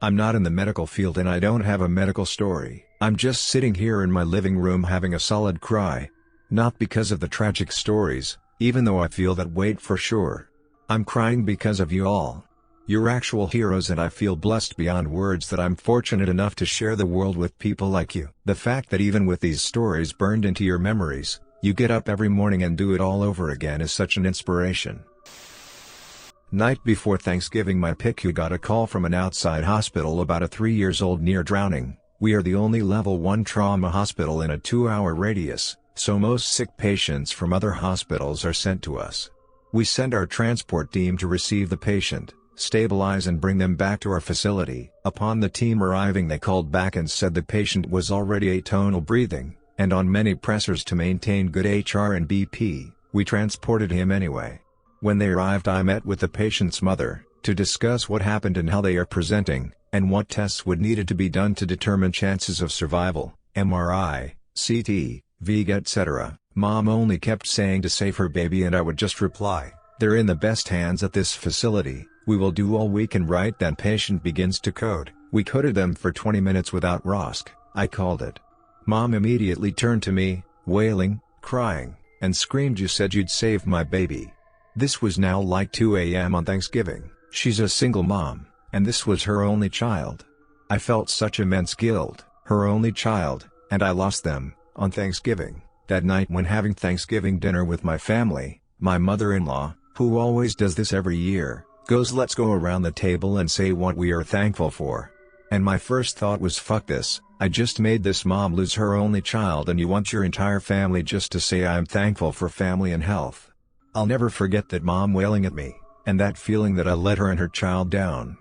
I'm not in the medical field and I don't have a medical story. I'm just sitting here in my living room having a solid cry. Not because of the tragic stories, even though I feel that weight for sure. I'm crying because of you all. You're actual heroes and I feel blessed beyond words that I'm fortunate enough to share the world with people like you. The fact that even with these stories burned into your memories, you get up every morning and do it all over again is such an inspiration. Night before Thanksgiving my PICU got a call from an outside hospital about a 3-year-old near drowning. We are the only level 1 trauma hospital in a 2-hour radius, so most sick patients from other hospitals are sent to us. We send our transport team to receive the patient, stabilize and bring them back to our facility. Upon the team arriving they called back and said the patient was already atonal breathing, and on many pressors to maintain good HR and BP. We transported him anyway. When they arrived I met with the patient's mother, to discuss what happened and how they are presenting, and what tests would needed to be done to determine chances of survival, MRI, CT, VG etc. Mom only kept saying to save her baby and I would just reply, "They're in the best hands at this facility, we will do all we can." Right then patient begins to code. We coded them for 20 minutes without ROSC, I called it. Mom immediately turned to me, wailing, crying, and screamed, "You said you'd save my baby." This was now like 2 a.m. on Thanksgiving. She's a single mom, and this was her only child. I felt such immense guilt, her only child, and I lost them, on Thanksgiving. That night when having Thanksgiving dinner with my family, my mother-in-law, who always does this every year, goes, "Let's go around the table and say what we are thankful for." And my first thought was, fuck this, I just made this mom lose her only child and you want your entire family just to say I'm thankful for family and health. I'll never forget that mom wailing at me, and that feeling that I let her and her child down.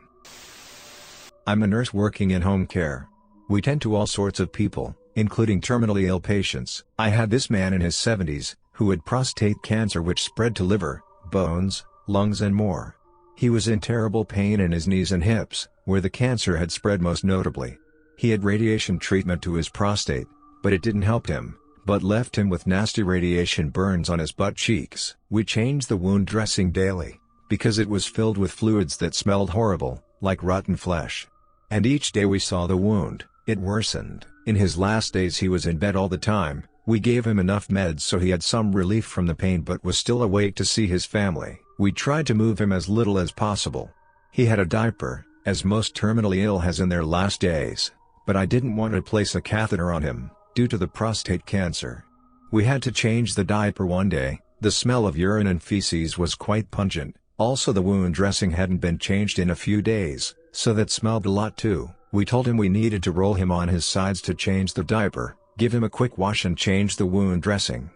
I'm a nurse working in home care. We tend to all sorts of people, including terminally ill patients. I had this man in his 70s, who had prostate cancer which spread to liver, bones, lungs and more. He was in terrible pain in his knees and hips, where the cancer had spread most notably. He had radiation treatment to his prostate, but it didn't help him, but left him with nasty radiation burns on his butt cheeks. We changed the wound dressing daily, because it was filled with fluids that smelled horrible, like rotten flesh. And each day we saw the wound, it worsened. In his last days he was in bed all the time. We gave him enough meds so he had some relief from the pain but was still awake to see his family. We tried to move him as little as possible. He had a diaper, as most terminally ill has in their last days, but I didn't want to place a catheter on him, due to the prostate cancer. We had to change the diaper one day. The smell of urine and feces was quite pungent, also the wound dressing hadn't been changed in a few days, so that smelled a lot too. We told him we needed to roll him on his sides to change the diaper, give him a quick wash and change the wound dressing.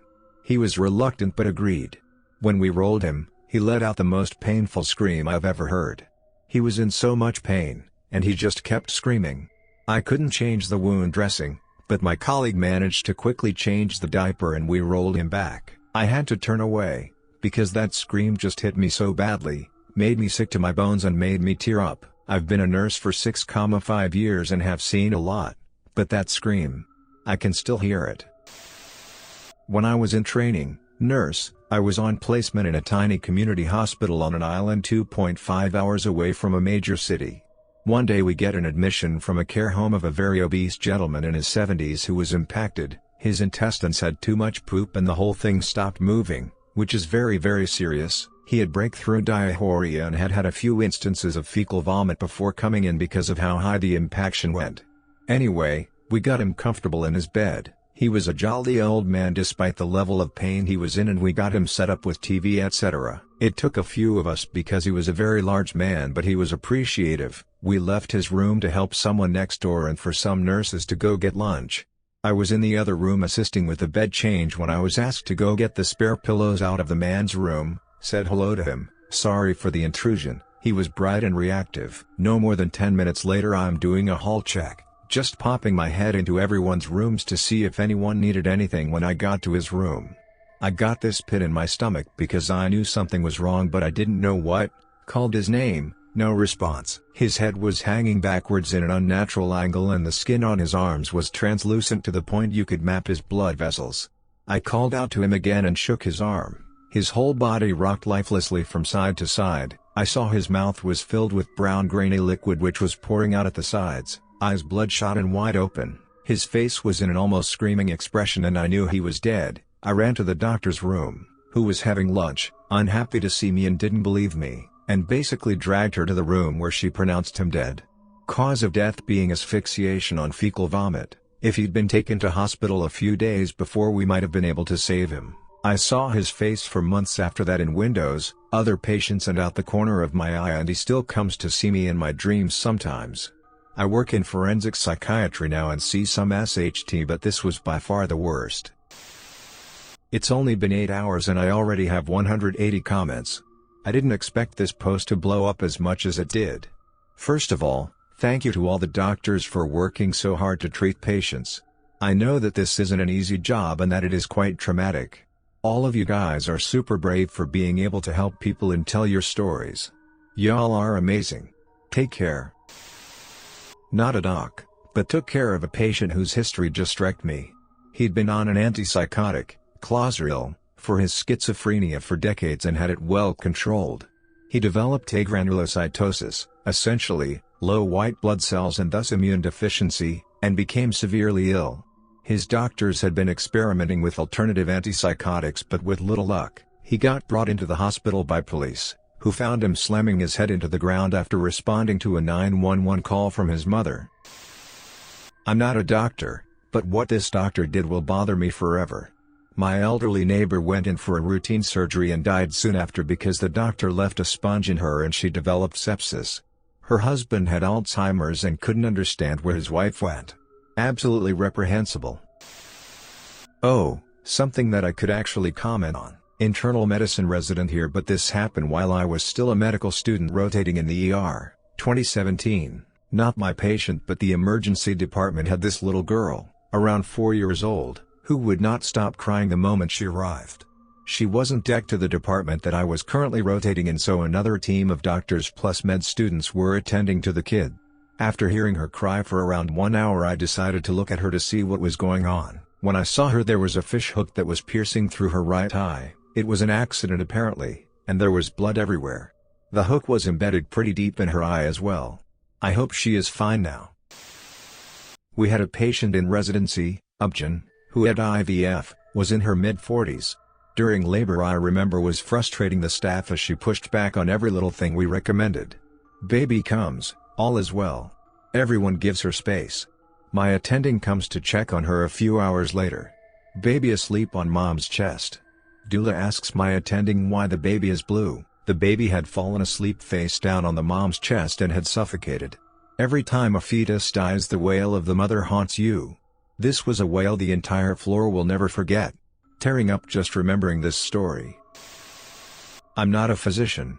He was reluctant but agreed. When we rolled him, he let out the most painful scream I've ever heard. He was in so much pain, and he just kept screaming. I couldn't change the wound dressing, but my colleague managed to quickly change the diaper and we rolled him back. I had to turn away, because that scream just hit me so badly, made me sick to my bones and made me tear up. I've been a nurse for 6.5 years and have seen a lot, but that scream, I can still hear it. When I was in training, nurse, I was on placement in a tiny community hospital on an island 2.5 hours away from a major city. One day we get an admission from a care home of a very obese gentleman in his 70s who was impacted. His intestines had too much poop and the whole thing stopped moving, which is very serious. He had breakthrough diarrhea and had had a few instances of fecal vomit before coming in because of how high the impaction went. Anyway, we got him comfortable in his bed. He was a jolly old man despite the level of pain he was in, and we got him set up with TV etc. It took a few of us because he was a very large man, but he was appreciative. We left his room to help someone next door and for some nurses to go get lunch. I was in the other room assisting with the bed change when I was asked to go get the spare pillows out of the man's room, said hello to him, sorry for the intrusion. He was bright and reactive. No more than 10 minutes later I'm doing a hall check, just popping my head into everyone's rooms to see if anyone needed anything. When I got to his room, I got this pit in my stomach because I knew something was wrong but I didn't know what. Called his name, no response. His head was hanging backwards in an unnatural angle and the skin on his arms was translucent to the point you could map his blood vessels. I called out to him again and shook his arm. His whole body rocked lifelessly from side to side. I saw his mouth was filled with brown grainy liquid which was pouring out at the sides, eyes bloodshot and wide open. His face was in an almost screaming expression and I knew he was dead. I ran to the doctor's room, who was having lunch, unhappy to see me and didn't believe me, and basically dragged her to the room where she pronounced him dead. Cause of death being asphyxiation on fecal vomit. If he'd been taken to hospital a few days before we might have been able to save him. I saw his face for months after that in windows, other patients and out the corner of my eye, and he still comes to see me in my dreams sometimes. I work in forensic psychiatry now and see some SHT, but this was by far the worst. It's only been 8 hours and I already have 180 comments. I didn't expect this post to blow up as much as it did. First of all, thank you to all the doctors for working so hard to treat patients. I know that this isn't an easy job and that it is quite traumatic. All of you guys are super brave for being able to help people and tell your stories. Y'all are amazing. Take care. Not a doc, but took care of a patient whose history just wrecked me. He'd been on an antipsychotic, Clozaril, for his schizophrenia for decades and had it well controlled. He developed agranulocytosis, essentially, low white blood cells and thus immune deficiency, and became severely ill. His doctors had been experimenting with alternative antipsychotics but with little luck. He got brought into the hospital by police, who found him slamming his head into the ground after responding to a 911 call from his mother. I'm not a doctor, but what this doctor did will bother me forever. My elderly neighbor went in for a routine surgery and died soon after because the doctor left a sponge in her and she developed sepsis. Her husband had Alzheimer's and couldn't understand where his wife went. Absolutely reprehensible. Oh, something that I could actually comment on. Internal medicine resident here, but this happened while I was still a medical student rotating in the ER. 2017. Not my patient, but the emergency department had this little girl, around 4 years old, who would not stop crying the moment she arrived. She wasn't decked to the department that I was currently rotating in, so another team of doctors plus med students were attending to the kid. After hearing her cry for around 1 hour, I decided to look at her to see what was going on. When I saw her, there was a fish hook that was piercing through her right eye. It was an accident apparently, and there was blood everywhere. The hook was embedded pretty deep in her eye as well. I hope she is fine now. We had a patient in residency, Upjan, who had IVF, was in her mid-40s. During labor, I remember was frustrating the staff as she pushed back on every little thing we recommended. Baby comes, all is well. Everyone gives her space. My attending comes to check on her a few hours later. Baby asleep on mom's chest. Doula asks my attending why the baby is blue. The baby had fallen asleep face down on the mom's chest and had suffocated. Every time a fetus dies, the wail of the mother haunts you. This was a wail the entire floor will never forget. Tearing up just remembering this story. I'm not a physician,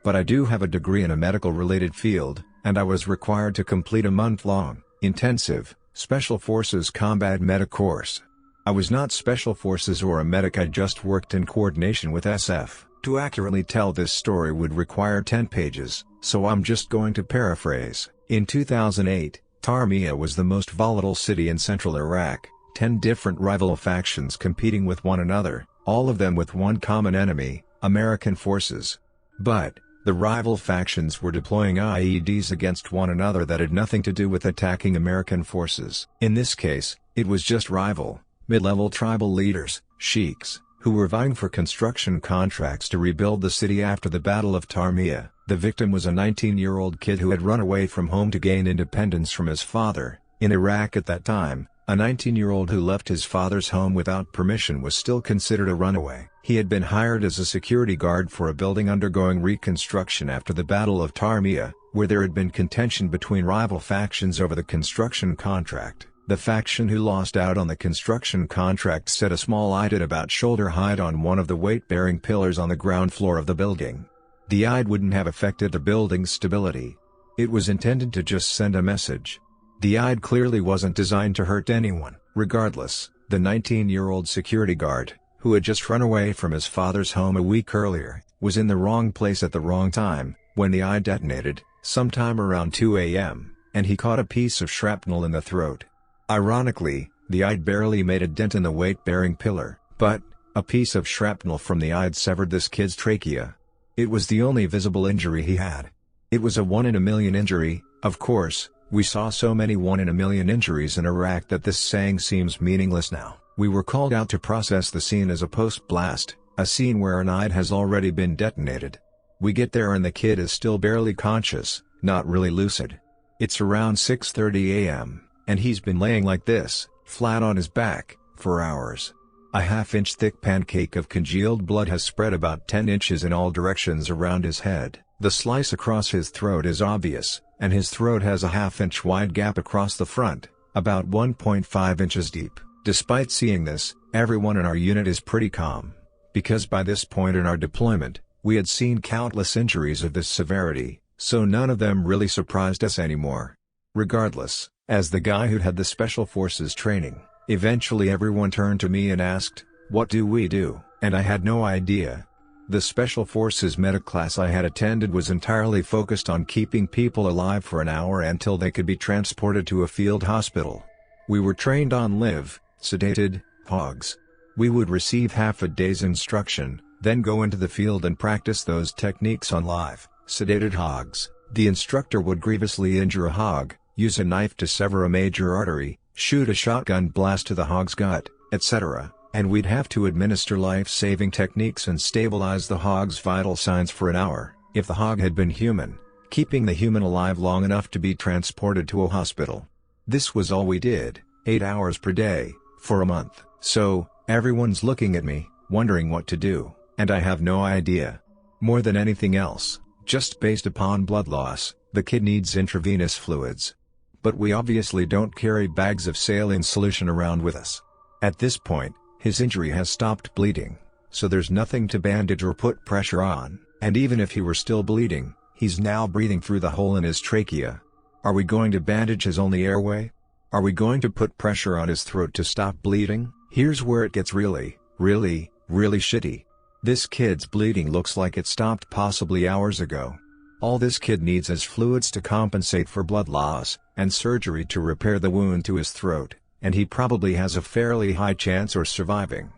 but I do have a degree in a medical-related field, and I was required to complete a month-long, intensive, Special Forces Combat Medic course. I was not Special Forces or a medic, I just worked in coordination with SF. To accurately tell this story would require 10 pages, so I'm just going to paraphrase. In 2008, Tarmiya was the most volatile city in central Iraq, 10 different rival factions competing with one another, all of them with one common enemy, American forces. But, the rival factions were deploying IEDs against one another that had nothing to do with attacking American forces. In this case, it was just rival, mid-level tribal leaders, sheiks, who were vying for construction contracts to rebuild the city after the Battle of Tarmiya. The victim was a 19-year-old kid who had run away from home to gain independence from his father. In Iraq at that time, a 19-year-old who left his father's home without permission was still considered a runaway. He had been hired as a security guard for a building undergoing reconstruction after the Battle of Tarmiya, where there had been contention between rival factions over the construction contract. The faction who lost out on the construction contract set a small IED about shoulder height on one of the weight-bearing pillars on the ground floor of the building. The IED wouldn't have affected the building's stability. It was intended to just send a message. The IED clearly wasn't designed to hurt anyone. Regardless, the 19-year-old security guard, who had just run away from his father's home a week earlier, was in the wrong place at the wrong time, when the IED detonated, sometime around 2 a.m., and he caught a piece of shrapnel in the throat. Ironically, the IED barely made a dent in the weight-bearing pillar, but, a piece of shrapnel from the IED severed this kid's trachea. It was the only visible injury he had. It was a 1 in a million injury. Of course, we saw so many 1 in a million injuries in Iraq that this saying seems meaningless now. We were called out to process the scene as a post-blast, a scene where an IED has already been detonated. We get there and the kid is still barely conscious, not really lucid. It's around 6:30 a.m., and he's been laying like this, flat on his back, for hours. A half-inch thick pancake of congealed blood has spread about 10 inches in all directions around his head. The slice across his throat is obvious, and his throat has a half-inch wide gap across the front, about 1.5 inches deep. Despite seeing this, everyone in our unit is pretty calm, because by this point in our deployment, we had seen countless injuries of this severity, so none of them really surprised us anymore. Regardless, as the guy who'd had the Special Forces training, eventually everyone turned to me and asked, "What do we do?" And I had no idea. The Special Forces medic class I had attended was entirely focused on keeping people alive for an hour until they could be transported to a field hospital. We were trained on live, sedated, hogs. We would receive half a day's instruction, then go into the field and practice those techniques on live, sedated hogs. The instructor would grievously injure a hog, use a knife to sever a major artery, shoot a shotgun blast to the hog's gut, etc., and we'd have to administer life-saving techniques and stabilize the hog's vital signs for an hour, if the hog had been human, keeping the human alive long enough to be transported to a hospital. This was all we did, 8 hours per day, for a month. So, everyone's looking at me, wondering what to do, and I have no idea. More than anything else, just based upon blood loss, the kid needs intravenous fluids. But we obviously don't carry bags of saline solution around with us. At this point, his injury has stopped bleeding, so there's nothing to bandage or put pressure on, and even if he were still bleeding, he's now breathing through the hole in his trachea. Are we going to bandage his only airway? Are we going to put pressure on his throat to stop bleeding? Here's where it gets really shitty. This kid's bleeding looks like it stopped possibly hours ago. All this kid needs is fluids to compensate for blood loss, and surgery to repair the wound to his throat, and he probably has a fairly high chance of surviving.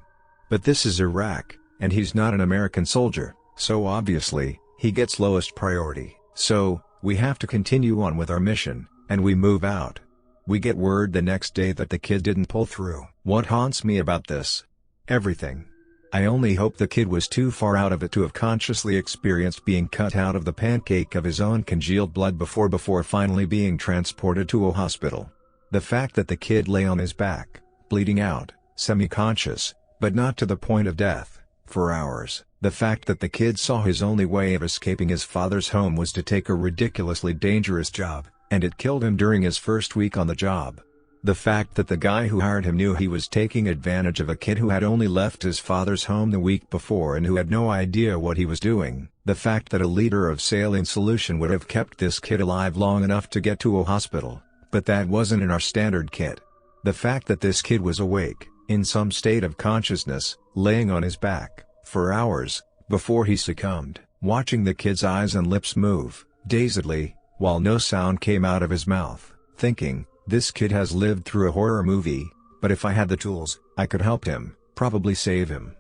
But this is Iraq, and he's not an American soldier, so obviously, he gets lowest priority. So, we have to continue on with our mission, and we move out. We get word the next day that the kid didn't pull through. What haunts me about this? Everything. I only hope the kid was too far out of it to have consciously experienced being cut out of the pancake of his own congealed blood before finally being transported to a hospital. The fact that the kid lay on his back, bleeding out, semi-conscious, but not to the point of death, for hours. The fact that the kid saw his only way of escaping his father's home was to take a ridiculously dangerous job, and it killed him during his first week on the job. The fact that the guy who hired him knew he was taking advantage of a kid who had only left his father's home the week before and who had no idea what he was doing. The fact that a liter of saline solution would have kept this kid alive long enough to get to a hospital, but that wasn't in our standard kit. The fact that this kid was awake, in some state of consciousness, laying on his back, for hours, before he succumbed, watching the kid's eyes and lips move, dazedly, while no sound came out of his mouth, thinking, this kid has lived through a horror movie, but if I had the tools, I could help him, probably save him.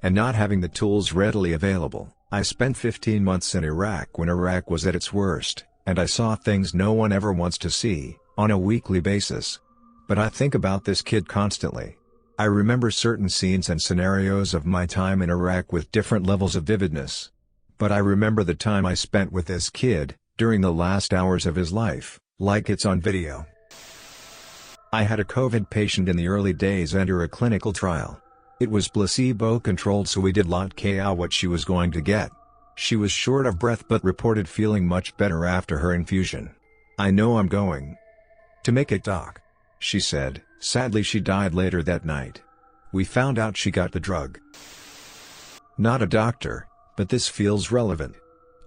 And not having the tools readily available, I spent 15 months in Iraq when Iraq was at its worst, and I saw things no one ever wants to see, on a weekly basis. But I think about this kid constantly. I remember certain scenes and scenarios of my time in Iraq with different levels of vividness. But I remember the time I spent with this kid, during the last hours of his life, like it's on video. I had a COVID patient in the early days enter a clinical trial. It was placebo-controlled, so we did not care what she was going to get. She was short of breath but reported feeling much better after her infusion. I know I'm going to make it, doc, she said. Sadly, she died later that night. We found out she got the drug. Not a doctor, but this feels relevant.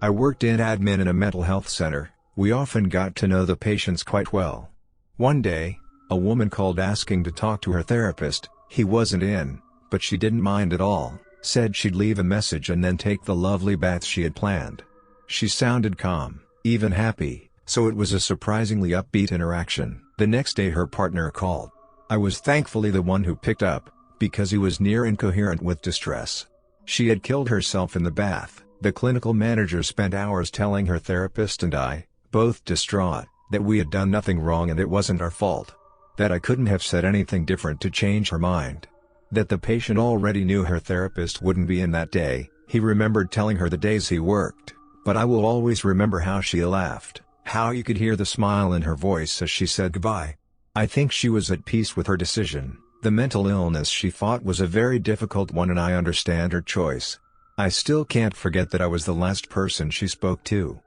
I worked in admin in a mental health center. We often got to know the patients quite well. One day, a woman called asking to talk to her therapist. He wasn't in, but she didn't mind at all, said she'd leave a message and then take the lovely bath she had planned. She sounded calm, even happy, so it was a surprisingly upbeat interaction. The next day her partner called. I was thankfully the one who picked up, because he was near incoherent with distress. She had killed herself in the bath. The clinical manager spent hours telling her therapist and I, both distraught, that we had done nothing wrong and it wasn't our fault. That I couldn't have said anything different to change her mind. That the patient already knew her therapist wouldn't be in that day. He remembered telling her the days he worked, but I will always remember how she laughed, how you could hear the smile in her voice as she said goodbye. I think she was at peace with her decision. The mental illness she fought was a very difficult one and I understand her choice. I still can't forget that I was the last person she spoke to.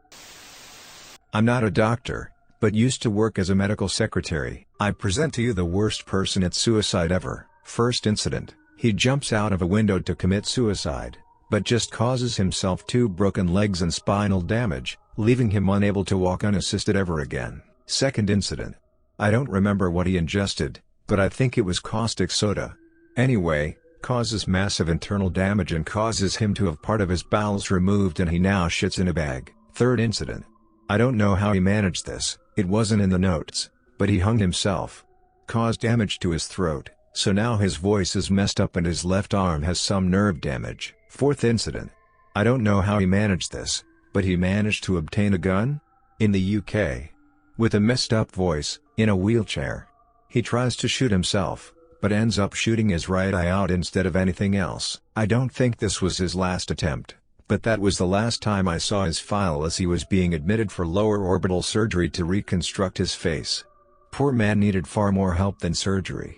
I'm not a doctor, but used to work as a medical secretary. I present to you the worst person at suicide ever. First incident, he jumps out of a window to commit suicide, but just causes himself 2 broken legs and spinal damage, leaving him unable to walk unassisted ever again. Second incident, I don't remember what he ingested, but I think it was caustic soda. Anyway, causes massive internal damage and causes him to have part of his bowels removed and he now shits in a bag. Third incident, I don't know how he managed this, it wasn't in the notes, but he hung himself. Caused damage to his throat, so now his voice is messed up and his left arm has some nerve damage. Fourth incident, I don't know how he managed this, but he managed to obtain a gun? In the UK. With a messed up voice, in a wheelchair. He tries to shoot himself, but ends up shooting his right eye out instead of anything else. I don't think this was his last attempt, but that was the last time I saw his file as he was being admitted for lower orbital surgery to reconstruct his face. Poor man needed far more help than surgery.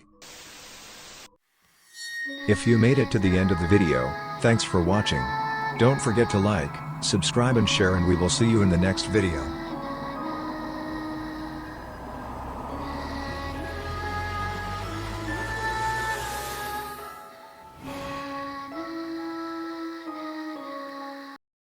If you made it to the end of the video, thanks for watching. Don't forget to like, subscribe and share, and we will see you in the next video.